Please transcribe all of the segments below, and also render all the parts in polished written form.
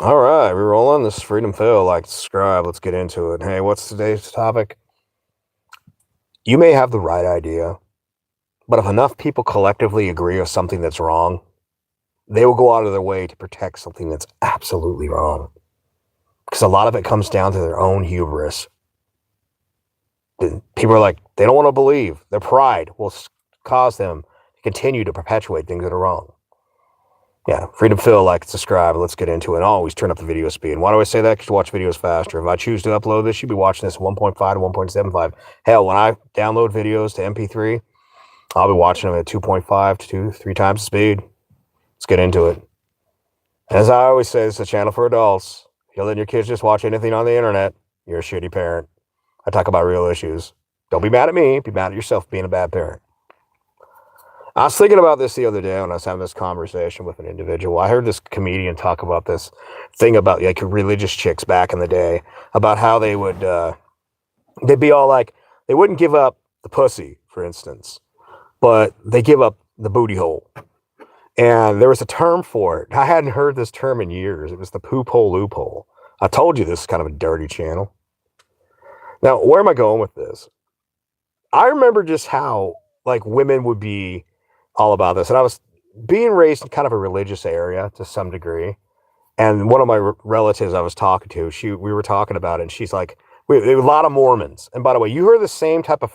All right, we're rolling. This is Freedom Phil. Like, subscribe. Let's get into it. Hey, what's today's topic? You may have the right idea, but if enough people collectively agree with something that's wrong, they will go out of their way to protect something that's absolutely wrong. Because a lot of it comes down to their own hubris. People are like, they don't want to believe. Their pride will cause them to continue to perpetuate things that are wrong. Yeah, Freedom Phil, like, subscribe. Let's get into it. And always turn up the video speed. And why do I say that? Because you watch videos faster. If I choose to upload this, you'd be watching this 1.5 to 1.75. Hell, when I download videos to MP3, I'll be watching them at 2.5 to 3 times the speed. Let's get into it. As I always say, it's a channel for adults. If you're letting your kids just watch anything on the internet, you're a shitty parent. I talk about real issues. Don't be mad at me. Be mad at yourself for being a bad parent. I was thinking about this the other day when I was having this conversation with an individual. I heard this comedian talk about this thing about like religious chicks back in the day, about how they'd be all like, they wouldn't give up the pussy, for instance, but they give up the booty hole. And there was a term for it. I hadn't heard this term in years. It was the poop hole loophole. I told you this is kind of a dirty channel. Now, where am I going with this? I remember just how like women would be all about this. And I was being raised in kind of a religious area to some degree. And one of my relatives I was talking to, we were talking about it, and she's like, there were a lot of Mormons. And by the way, you heard the same type of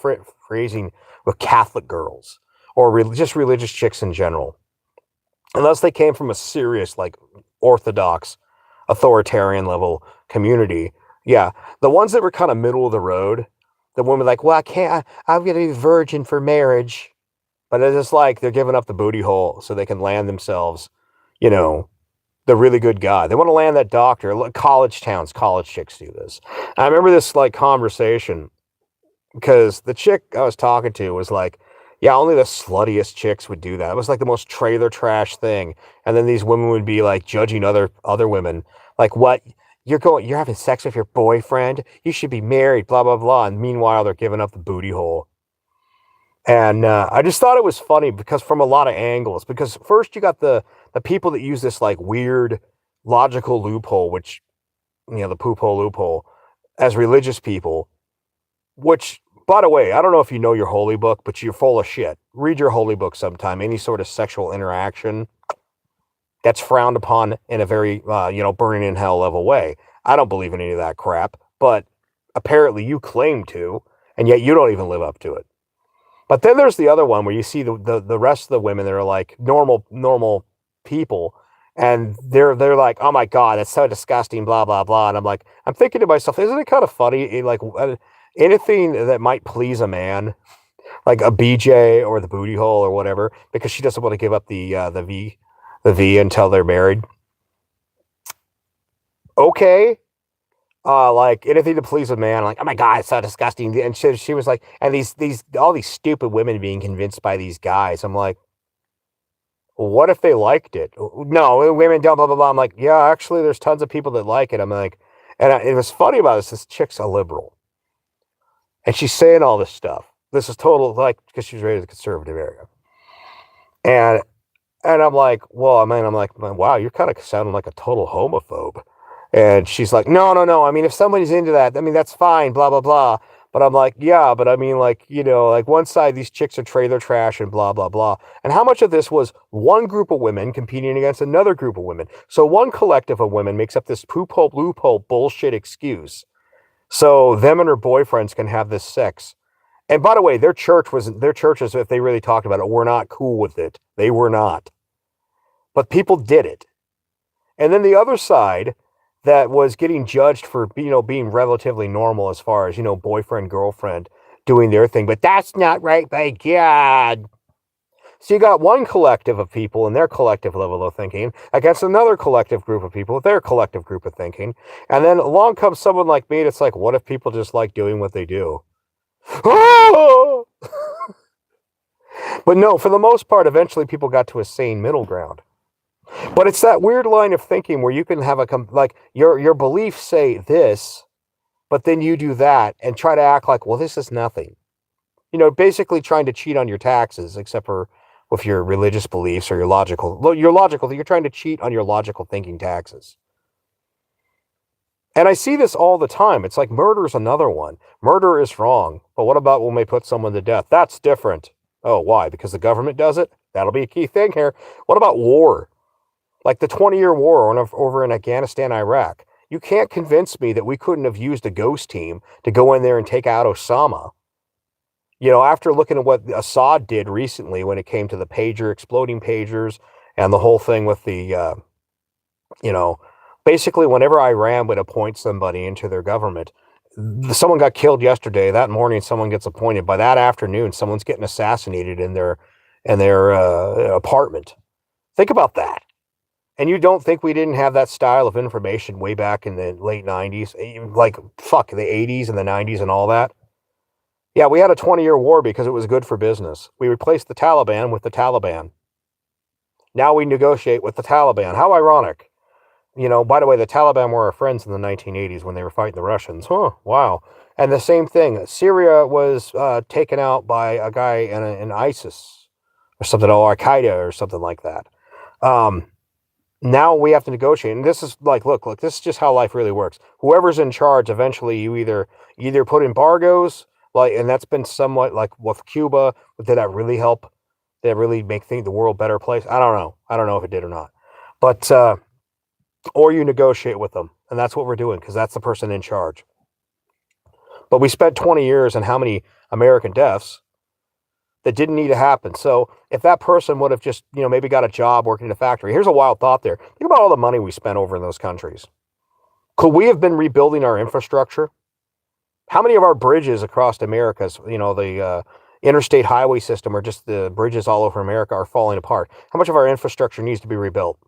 phrasing with Catholic girls or just religious chicks in general. Unless they came from a serious, like, orthodox, authoritarian level community. Yeah, the ones that were kind of middle of the road, the women like, well, I'm going to be virgin for marriage. But it's just like they're giving up the booty hole so they can land themselves, you know, the really good guy. They want to land that doctor. College towns, college chicks do this. I remember this like conversation because the chick I was talking to was like, yeah, only the sluttiest chicks would do that. It was like the most trailer trash thing. And then these women would be like judging other women, like, what? You're having sex with your boyfriend? You should be married, blah, blah, blah. And meanwhile, they're giving up the booty hole. And I just thought it was funny because from a lot of angles, because first you got the people that use this like weird logical loophole, which, the poop hole loophole, as religious people, which, by the way, I don't know if you know your holy book, but you're full of shit. Read your holy book sometime. Any sort of sexual interaction, that's frowned upon in a very, burning in hell level way. I don't believe in any of that crap, but apparently you claim to, and yet you don't even live up to it. But then there's the other one where you see the rest of the women that are like normal people, and they're like, oh my God, that's so disgusting, blah blah blah. And I'm thinking to myself, isn't it kind of funny? Like anything that might please a man, like a BJ or the booty hole or whatever, because she doesn't want to give up the V until they're married. Okay, like anything to please a man, like, oh my God, it's so disgusting. And she was like, and these all these stupid women being convinced by these guys. I'm like, well, what if they liked it? No, women don't, blah blah blah. I'm like, yeah, actually, there's tons of people that like it. I'm like, and it was funny about this chick's a liberal, and she's saying all this stuff. This is total, like, because she's raised in a conservative area, and I'm like, well, I mean, I'm like, wow, you're kind of sounding like a total homophobe. And she's like, no, no, no. I mean, if somebody's into that, I mean, that's fine, blah, blah, blah. But I'm like, yeah, but I mean, like, like one side, these chicks are trailer trash and blah, blah, blah. And how much of this was one group of women competing against another group of women? So one collective of women makes up this poop hole, loophole bullshit excuse. So them and her boyfriends can have this sex. And by the way, their churches, if they really talked about it, were not cool with it. They were not. But people did it. And then the other side that was getting judged for, being relatively normal as far as, boyfriend, girlfriend doing their thing. But that's not right, by God. So you got one collective of people and their collective level of thinking against another collective group of people with their collective group of thinking. And then along comes someone like me. It's like, what if people just like doing what they do? But no, for the most part, eventually people got to a sane middle ground. But it's that weird line of thinking where you can have like your beliefs say this, but then you do that and try to act like, well, this is nothing. Basically trying to cheat on your taxes, except for with your religious beliefs or you're trying to cheat on your logical thinking taxes. And I see this all the time. It's like murder is another one. Murder is wrong. But what about when we put someone to death? That's different. Oh, why? Because the government does it? That'll be a key thing here. What about war? Like the 20-year war over in Afghanistan, Iraq. You can't convince me that we couldn't have used a ghost team to go in there and take out Osama. You know, after looking at what Assad did recently when it came to the exploding pagers, and the whole thing with the, you know, basically whenever Iran would appoint somebody into their government, someone got killed yesterday. That morning, someone gets appointed. By that afternoon, someone's getting assassinated in their apartment. Think about that. And you don't think we didn't have that style of information way back in the late 90s? Like, fuck, the 80s and the 90s and all that? Yeah, we had a 20-year war because it was good for business. We replaced the Taliban with the Taliban. Now we negotiate with the Taliban. How ironic. You know, by the way, the Taliban were our friends in the 1980s when they were fighting the Russians. Huh, wow. And the same thing, Syria was taken out by a guy in ISIS or something, or Al-Qaeda or something like that. Now we have to negotiate. And this is like, look, this is just how life really works. Whoever's in charge, eventually you either put embargoes, like, and that's been somewhat like with Cuba. But did that really help? Did it really make the world a better place? I don't know. I don't know if it did or not. But, or you negotiate with them. And that's what we're doing because that's the person in charge. But we spent 20 years and how many American deaths that didn't need to happen. So if that person would have just, you know, maybe got a job working in a factory. Here's a wild thought there. Think about all the money we spent over in those countries. Could we have been rebuilding our infrastructure? How many of our bridges across America's, you know, the interstate highway system or just the bridges all over America are falling apart? How much of our infrastructure needs to be rebuilt?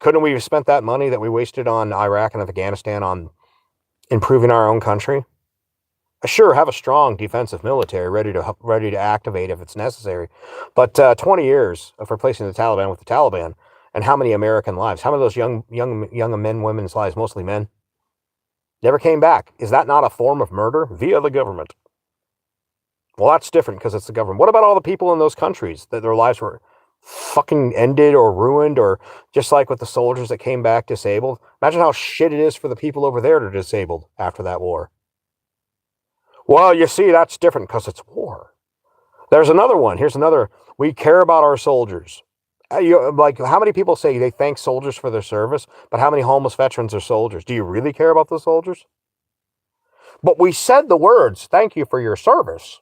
Couldn't we have spent that money that we wasted on Iraq and Afghanistan on improving our own country? Sure, have a strong defensive military ready to activate if it's necessary. But 20 years of replacing the Taliban with the Taliban, and how many American lives? How many of those young men, women's lives, mostly men, never came back? Is that not a form of murder via the government? Well, that's different because it's the government. What about all the people in those countries that their lives were fucking ended or ruined, or just like with the soldiers that came back disabled? Imagine how shit it is for the people over there that are disabled after that war. Well, you see, that's different because it's war. There's another one. Here's another. We care about our soldiers. Like, how many people say they thank soldiers for their service, but how many homeless veterans are soldiers? Do you really care about the soldiers? But we said the words, thank you for your service.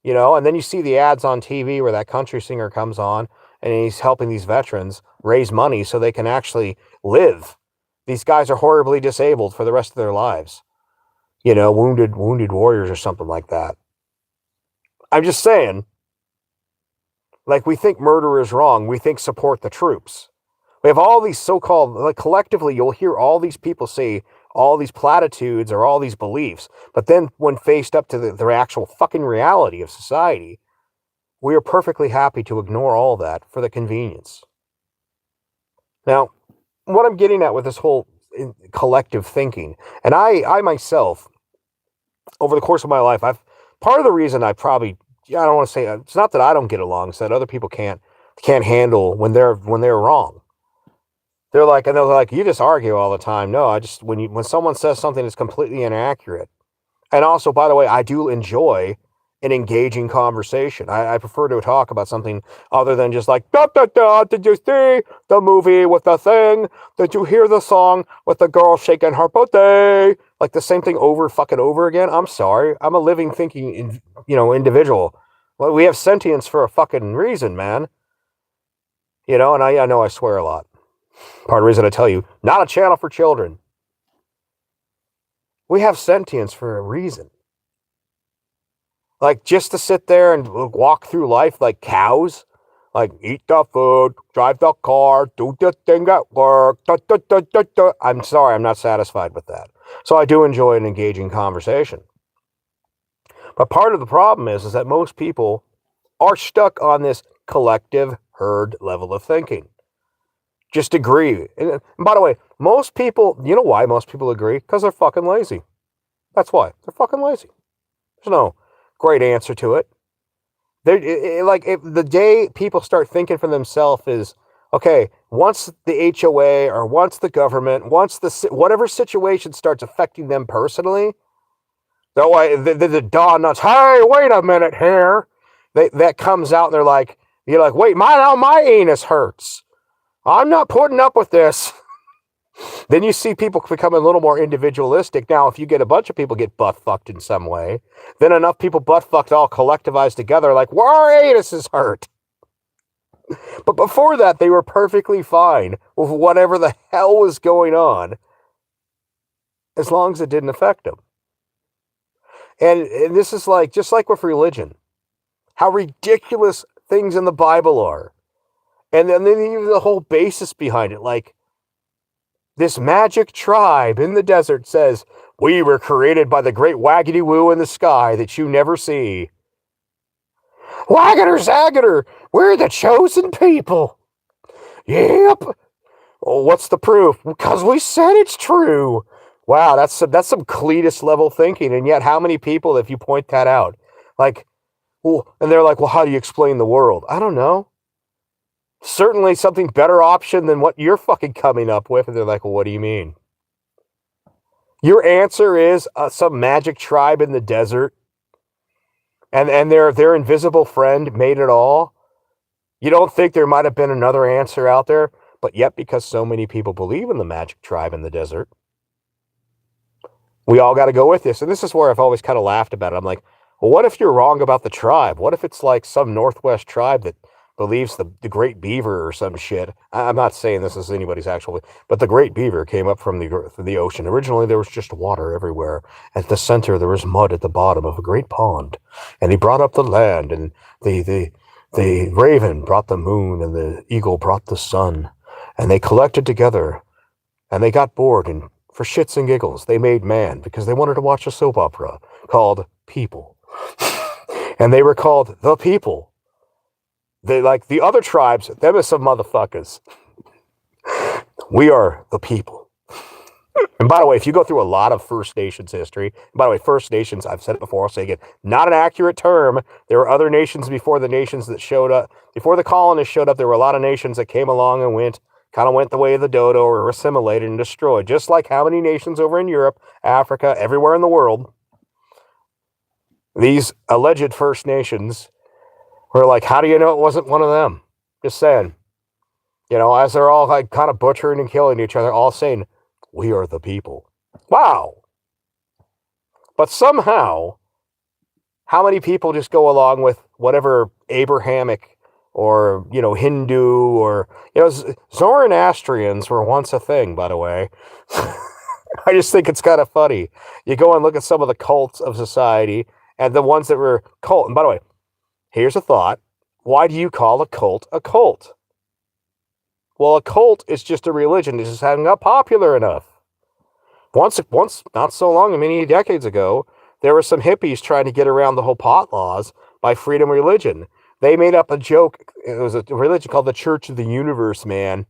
You know, and then you see the ads on TV where that country singer comes on and he's helping these veterans raise money so they can actually live. These guys are horribly disabled for the rest of their lives. You know, wounded warriors or something like that. I'm just saying, like, we think murder is wrong. We think support the troops. We have all these so-called, like, collectively, you'll hear all these people say all these platitudes or all these beliefs. But then when faced up to the actual fucking reality of society, we are perfectly happy to ignore all that for the convenience. Now, what I'm getting at with this whole collective thinking, and I myself, over the course of my life, part of the reason I don't want to say, it's not that I don't get along, it's that other people can't handle when they're wrong. They're like, you just argue all the time. No, when someone says something that's completely inaccurate. And also, by the way, I do enjoy an engaging conversation. I prefer to talk about something other than just like, da, da, da, did you see the movie with the thing? Did you hear the song with the girl shaking her booty? Like the same thing over again. I'm sorry. I'm a living, thinking, individual. Well, we have sentience for a fucking reason, man. You know, and I know I swear a lot. Part of the reason I tell you, not a channel for children. We have sentience for a reason. Like, just to sit there and walk through life like cows, like eat the food, drive the car, do the thing at work. Da, da, da, da, da. I'm sorry, I'm not satisfied with that. So I do enjoy an engaging conversation. But part of the problem is that most people are stuck on this collective herd level of thinking. Just agree. And by the way, most people, you know why most people agree? Because they're fucking lazy. That's why. They're fucking lazy. There's no great answer to it. Like, if the day people start thinking for themselves is Okay, once the HOA or once the government, once whatever situation starts affecting them personally, the dawn nuts, hey, wait a minute here. That comes out and you're like, wait, my anus hurts. I'm not putting up with this. Then you see people become a little more individualistic. Now, if you get a bunch of people get butt fucked in some way, then enough people butt fucked all collectivized together, like, well, our anuses hurt. But before that, they were perfectly fine with whatever the hell was going on, as long as it didn't affect them. And this is like, just like with religion, how ridiculous things in the Bible are. And then even the whole basis behind it, like, this magic tribe in the desert says, we were created by the great waggity woo in the sky that you never see. Waggater Zaggater, we're the chosen people. Yep. Well, what's the proof? Because we said it's true. Wow, that's some Cletus level thinking. And yet, how many people, if you point that out, like, well, and they're like, well, how do you explain the world? I don't know. Certainly something better option than what you're fucking coming up with. And they're like, well, what do you mean? Your answer is some magic tribe in the desert, and their invisible friend made it all. You don't think there might have been another answer out there, but yet because so many people believe in the magic tribe in the desert, we all got to go with this. And this is where I've always kind of laughed about it. I'm like, well, what if you're wrong about the tribe? What if it's like some Northwest tribe that believes the Great Beaver or some shit? I'm not saying this is anybody's actual, but the Great Beaver came up from the ocean. Originally, there was just water everywhere. At the center, there was mud at the bottom of a great pond. And he brought up the land, and the raven brought the moon, and the eagle brought the sun. And they collected together, and they got bored, and for shits and giggles, they made man because they wanted to watch a soap opera called People. And they were called the People. They, like the other tribes, them are some motherfuckers. We are the people. And by the way, if you go through a lot of First Nations history, by the way, First Nations, I've said it before, I'll say it again, not an accurate term. There were other nations before the nations that showed up. Before the colonists showed up, there were a lot of nations that came along and kind of went the way of the dodo, or were assimilated and destroyed. Just like how many nations over in Europe, Africa, everywhere in the world, these alleged First Nations were like, how do you know it wasn't one of them? Just saying. You know, as they're all like kind of butchering and killing each other, all saying, we are the people. Wow. But somehow, how many people just go along with whatever Abrahamic or, you know, Hindu or, you know, Zoroastrians were once a thing, by the way. I just think it's kind of funny. You go and look at some of the cults of society and the ones that were cult. And by the way, here's a thought. Why do you call a cult a cult? Well, a cult is just a religion that just hasn't got popular enough. Once, not so long, many decades ago, there were some hippies trying to get around the whole pot laws by freedom religion. They made up a joke. It was a religion called the Church of the Universe, man.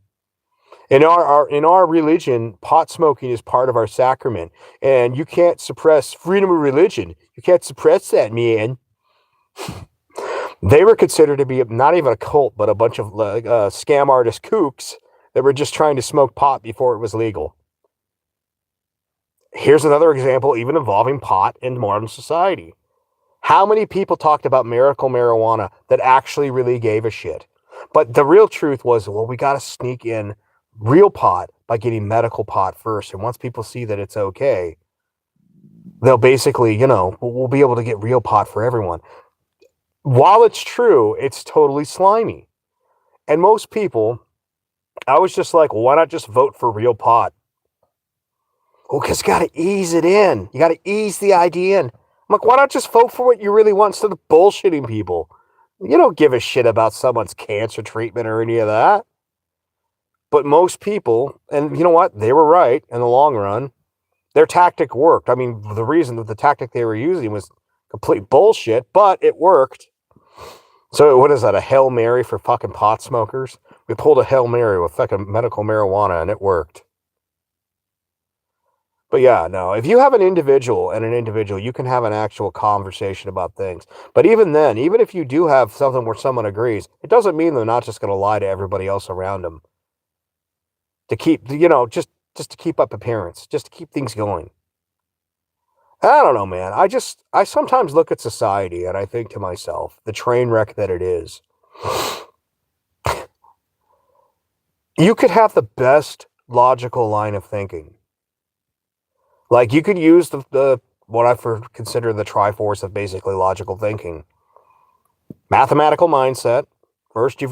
In our religion, pot smoking is part of our sacrament, and you can't suppress freedom of religion. You can't suppress that, man. They were considered to be not even a cult, but a bunch of scam artist kooks that were just trying to smoke pot before it was legal. Here's another example, even involving pot in modern society. How many people talked about miracle marijuana that actually really gave a shit? But the real truth was, well, we got to sneak in real pot by getting medical pot first. And once people see that it's okay, they'll basically, you know, we'll be able to get real pot for everyone. While it's true, it's totally slimy. And most people, I was just like, well, why not just vote for real pot? Oh, because you got to ease it in. You got to ease the idea in. I'm like, why not just vote for what you really want instead of bullshitting people? You don't give a shit about someone's cancer treatment or any of that. But most people, and you know what? They were right in the long run. Their tactic worked. I mean, the reason that the tactic they were using was complete bullshit, but it worked. So what is that, a Hail Mary for fucking pot smokers? We pulled a Hail Mary with fucking medical marijuana and it worked. But yeah, no, if you have an individual and an individual, you can have an actual conversation about things. But even then, even if you do have something where someone agrees, it doesn't mean they're not just going to lie to everybody else around them to keep, just to keep up appearance, just to keep things going. I don't know, man. I sometimes look at society and I think to myself, the train wreck that it is. You could have the best logical line of thinking. Like you could use the what I consider the triforce of basically logical thinking. Mathematical mindset. First, you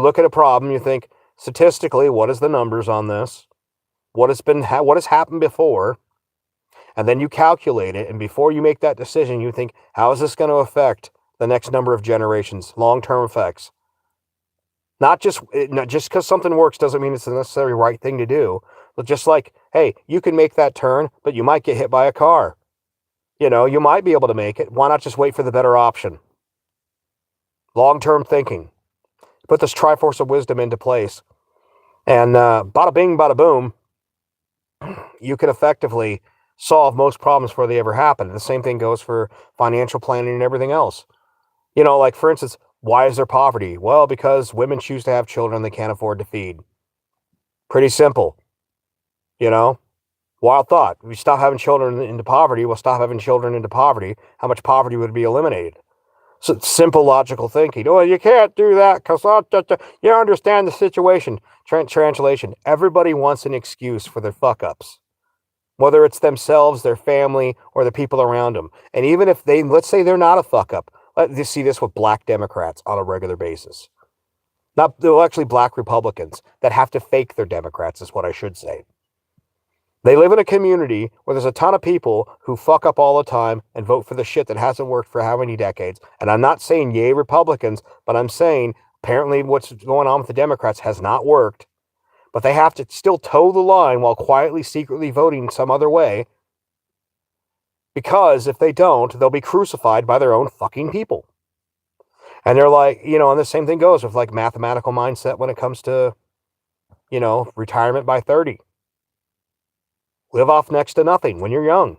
look at a problem, you think statistically, what is the numbers on this? What has happened before? And then you calculate it, and before you make that decision, you think, how is this going to affect the next number of generations? Long-term effects. Not just because something works doesn't mean it's the necessary right thing to do. But just like, hey, you can make that turn, but you might get hit by a car. You might be able to make it. Why not just wait for the better option? Long-term thinking. Put this triforce of wisdom into place. And bada bing, bada boom, you can effectively solve most problems before they ever happen. And the same thing goes for financial planning and everything else. Like for instance, why is there poverty? Well, because women choose to have children they can't afford to feed. Pretty simple. Wild thought. If we stop having children into poverty, we'll stop having children into poverty. How much poverty would be eliminated? So simple logical thinking. Well, you can't do that because you don't understand the situation. Translation. Everybody wants an excuse for their fuck-ups. Whether it's themselves, their family, or the people around them. And even if let's say they're not a fuck-up. Let's see this with black Democrats on a regular basis. Actually black Republicans that have to fake their Democrats is what I should say. They live in a community where there's a ton of people who fuck up all the time and vote for the shit that hasn't worked for how many decades. And I'm not saying yay Republicans, but I'm saying apparently what's going on with the Democrats has not worked. But they have to still toe the line while quietly, secretly voting some other way. Because if they don't, they'll be crucified by their own fucking people. And they're like, and the same thing goes with like mathematical mindset when it comes to, retirement by 30. Live off next to nothing when you're young.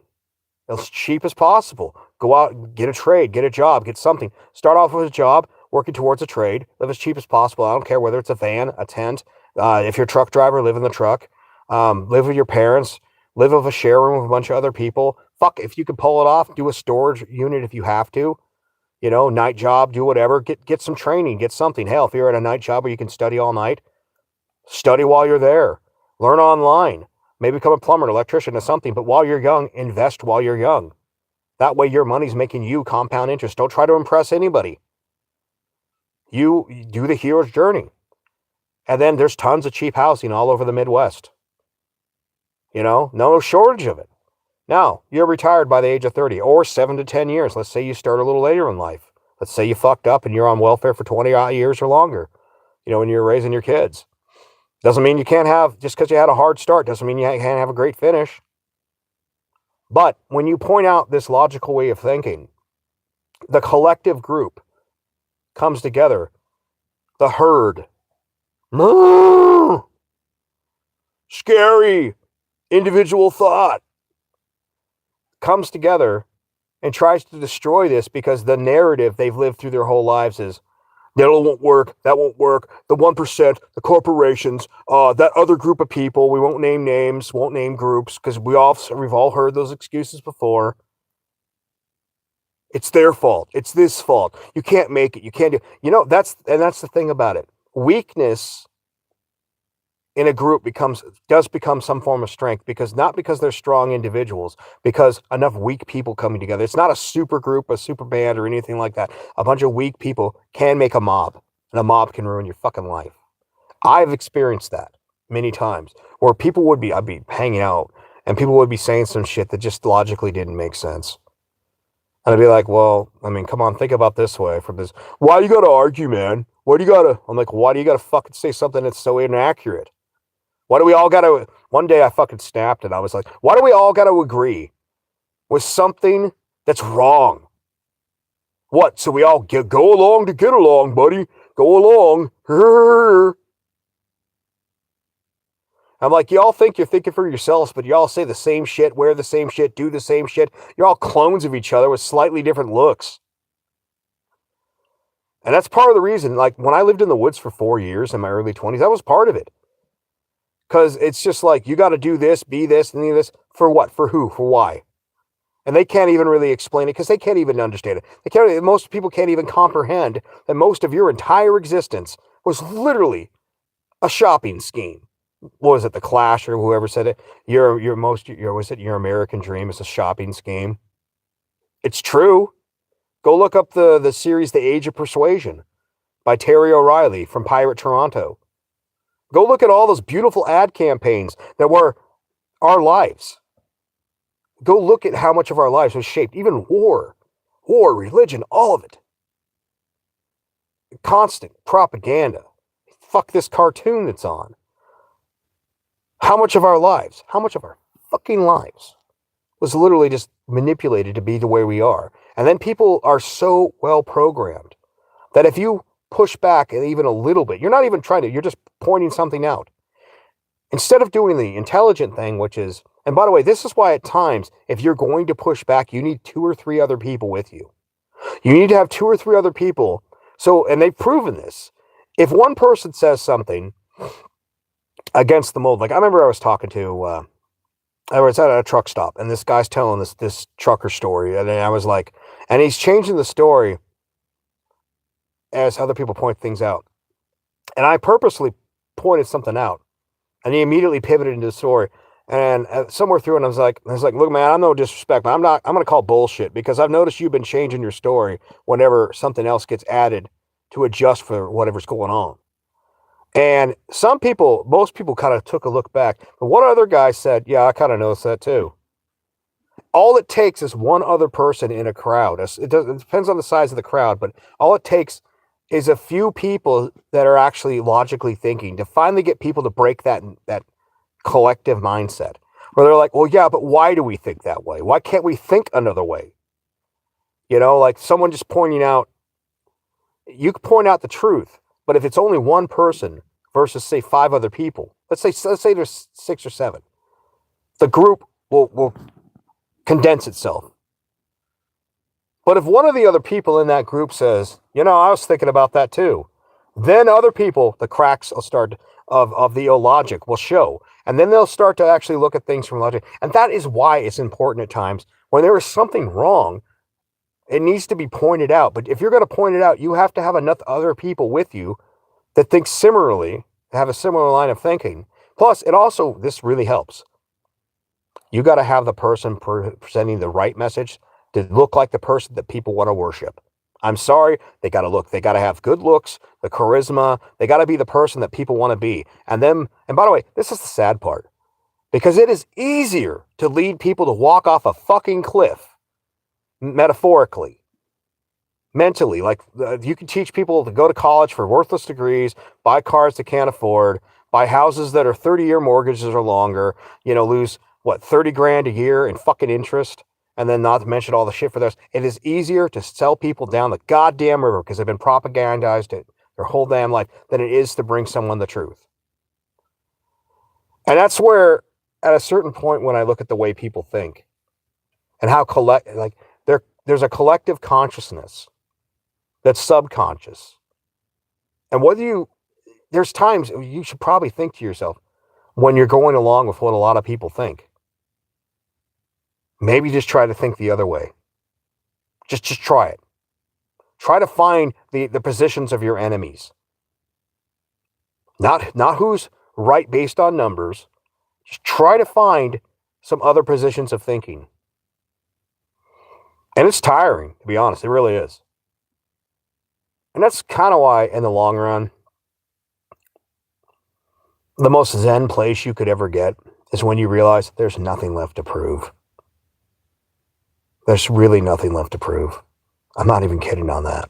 As cheap as possible. Go out, get a trade, get a job, get something. Start off with a job, working towards a trade. Live as cheap as possible. I don't care whether it's a van, a tent. If you're a truck driver, live in the truck. Live with your parents. Live with a share room with a bunch of other people. Fuck, if you can pull it off, do a storage unit if you have to. Night job, do whatever. Get some training, get something. Hell, if you're at a night job where you can study all night, study while you're there. Learn online. Maybe become a plumber, an electrician, or something. But while you're young, invest while you're young. That way your money's making you compound interest. Don't try to impress anybody. You do the hero's journey. And then there's tons of cheap housing all over the Midwest. No shortage of it. Now, you're retired by the age of 30 or 7 to 10 years. Let's say you start a little later in life. Let's say you fucked up and you're on welfare for 20 years or longer, when you're raising your kids. Doesn't mean you can't have, just because you had a hard start, doesn't mean you can't have a great finish. But when you point out this logical way of thinking, the collective group comes together. The herd. Scary. Individual thought. Comes together and tries to destroy this because the narrative they've lived through their whole lives is, that won't work, that won't work, the 1%, the corporations, that other group of people, we won't name names, won't name groups, because we've all heard those excuses before. It's their fault. It's this fault. You can't make it. You can't do. That's the thing about it. Weakness in a group does become some form of strength, not because they're strong individuals, because enough weak people coming together. It's not a super group, a super band, or anything like that. A bunch of weak people can make a mob, and a mob can ruin your fucking life. I've experienced that many times, where I'd be hanging out, and people would be saying some shit that just logically didn't make sense. And I'd be like, well, come on, think about this way. From this, why you gotta argue, man? I'm like, why do you gotta fucking say something that's so inaccurate? Why do we all gotta, one day I fucking snapped and I was like, why do we all gotta agree with something that's wrong? What? So we all go along to get along, buddy. Go along. I'm like, y'all think you're thinking for yourselves, but y'all say the same shit, wear the same shit, do the same shit. You're all clones of each other with slightly different looks. And that's part of the reason, like, when I lived in the woods for 4 years in my early 20s, that was part of it. Because it's just like, you got to do this, be this, and do this. For what? For who? For why? And they can't even really explain it because they can't even understand it. Most people can't even comprehend that most of your entire existence was literally a shopping scheme. What was it, The Clash or whoever said it? Your American dream is a shopping scheme. It's true. Go look up the series The Age of Persuasion by Terry O'Reilly from Pirate Toronto. Go look at all those beautiful ad campaigns that were our lives. Go look at how much of our lives was shaped. Even war, religion, all of it. Constant propaganda. Fuck this cartoon that's on. How much of our fucking lives was literally just manipulated to be the way we are. And then people are so well programmed that if you push back even a little bit, you're not even trying to, you're just pointing something out. Instead of doing the intelligent thing, which is, and by the way, this is why at times, if you're going to push back, you need 2 or 3 other people with you. You need to have 2 or 3 other people. So, and they've proven this. If one person says something against the mold, like I remember I was talking to, I was at a truck stop, and this guy's telling this trucker story, and I was like, and he's changing the story as other people point things out. And I purposely pointed something out, and he immediately pivoted into the story. And somewhere through it, I was like, look, man, I'm no disrespect, but I'm going to call bullshit because I've noticed you've been changing your story whenever something else gets added to adjust for whatever's going on. And most people kind of took a look back. But one other guy said, yeah, I kind of noticed that too. All it takes is one other person in a crowd. It depends on the size of the crowd, but all it takes is a few people that are actually logically thinking to finally get people to break that collective mindset. Where they're like, well, yeah, but why do we think that way? Why can't we think another way? You know, like someone just pointing out, you can point out the truth. But if it's only one person versus, say, 5 other people, let's say there's 6 or 7, the group will condense itself. But if one of the other people in that group says, you know, I was thinking about that too, then other people, the cracks will start of the illogic will show. And then they'll start to actually look at things from logic. And that is why it's important at times when there is something wrong, it needs to be pointed out. But if you're going to point it out, you have to have enough other people with you that think similarly, have a similar line of thinking. Plus, this really helps. You got to have the person presenting the right message to look like the person that people want to worship. I'm sorry, they got to have good looks, the charisma. They got to be the person that people want to be. And by the way, this is the sad part, because it is easier to lead people to walk off a fucking cliff, metaphorically, mentally. Like you can teach people to go to college for worthless degrees, buy cars they can't afford, buy houses that are 30-year mortgages or longer, lose 30 grand a year in fucking interest. And then not to mention all the shit for those. It is easier to sell people down the goddamn river because they've been propagandized their whole damn life than it is to bring someone the truth. And that's where, at a certain point, when I look at the way people think and how there's a collective consciousness that's subconscious. And there's times you should probably think to yourself when you're going along with what a lot of people think. Maybe just try to think the other way. Just try it. Try to find the positions of your enemies. Not who's right based on numbers. Just try to find some other positions of thinking. And it's tiring, to be honest. It really is. And that's kind of why, in the long run, the most zen place you could ever get is when you realize there's nothing left to prove. There's really nothing left to prove. I'm not even kidding on that.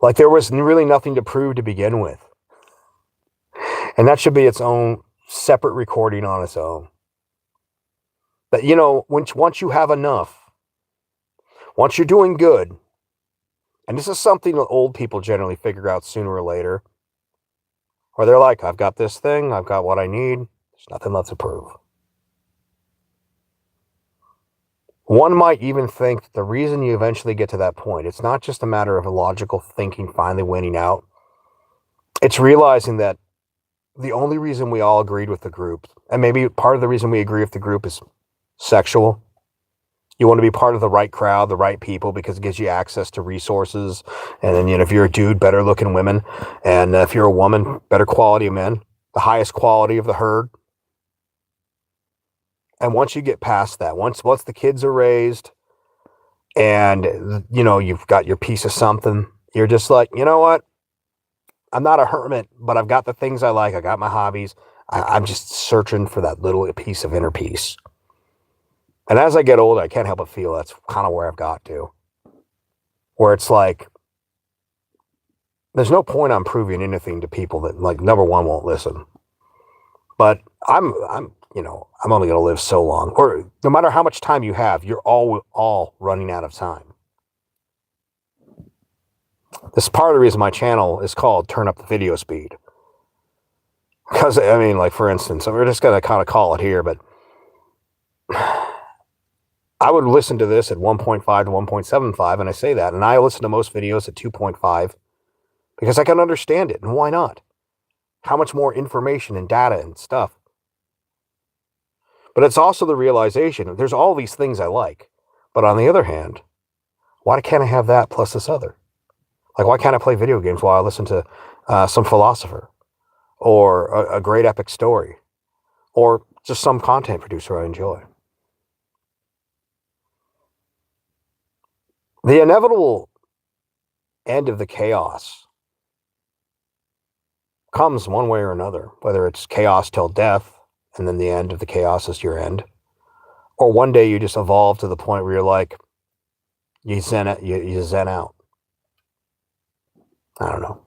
Like there was really nothing to prove to begin with. And that should be its own separate recording on its own. But once you have enough, once you're doing good, and this is something that old people generally figure out sooner or later, Where they're like, I've got this thing, I've got what I need, there's nothing left to prove. One might even think that the reason you eventually get to that point, it's not just a matter of logical thinking finally winning out. It's realizing that the only reason we all agreed with the group, and maybe part of the reason we agree with the group is sexual. You want to be part of the right crowd, the right people, because it gives you access to resources. And then, if you're a dude, better looking women. And if you're a woman, better quality of men, the highest quality of the herd. And once you get past that, once the kids are raised and, you've got your piece of something, you're just like, you know what? I'm not a hermit, but I've got the things I like. I got my hobbies. I'm just searching for that little piece of inner peace. And as I get older, I can't help but feel that's kind of where I've got to. Where it's like, there's no point on proving anything to people that, like, number one, won't listen. But I'm only going to live so long. Or no matter how much time you have, you're all running out of time. This is part of the reason my channel is called Turn Up the Video Speed. Because, like, for instance, we're just going to kind of call it here, but I would listen to this at 1.5 to 1.75, and I say that, and I listen to most videos at 2.5 because I can understand it, and why not? How much more information and data and stuff. But it's also the realization, there's all these things I like, but on the other hand, why can't I have that plus this other? Like, why can't I play video games while I listen to some philosopher or a great epic story or just some content producer I enjoy? The inevitable end of the chaos comes one way or another, whether it's chaos till death and then the end of the chaos is your end, or one day you just evolve to the point where you're like, you zen out. I don't know.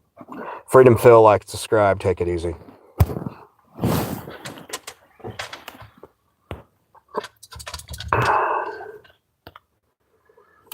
Freedom Phil, like, subscribe, take it easy.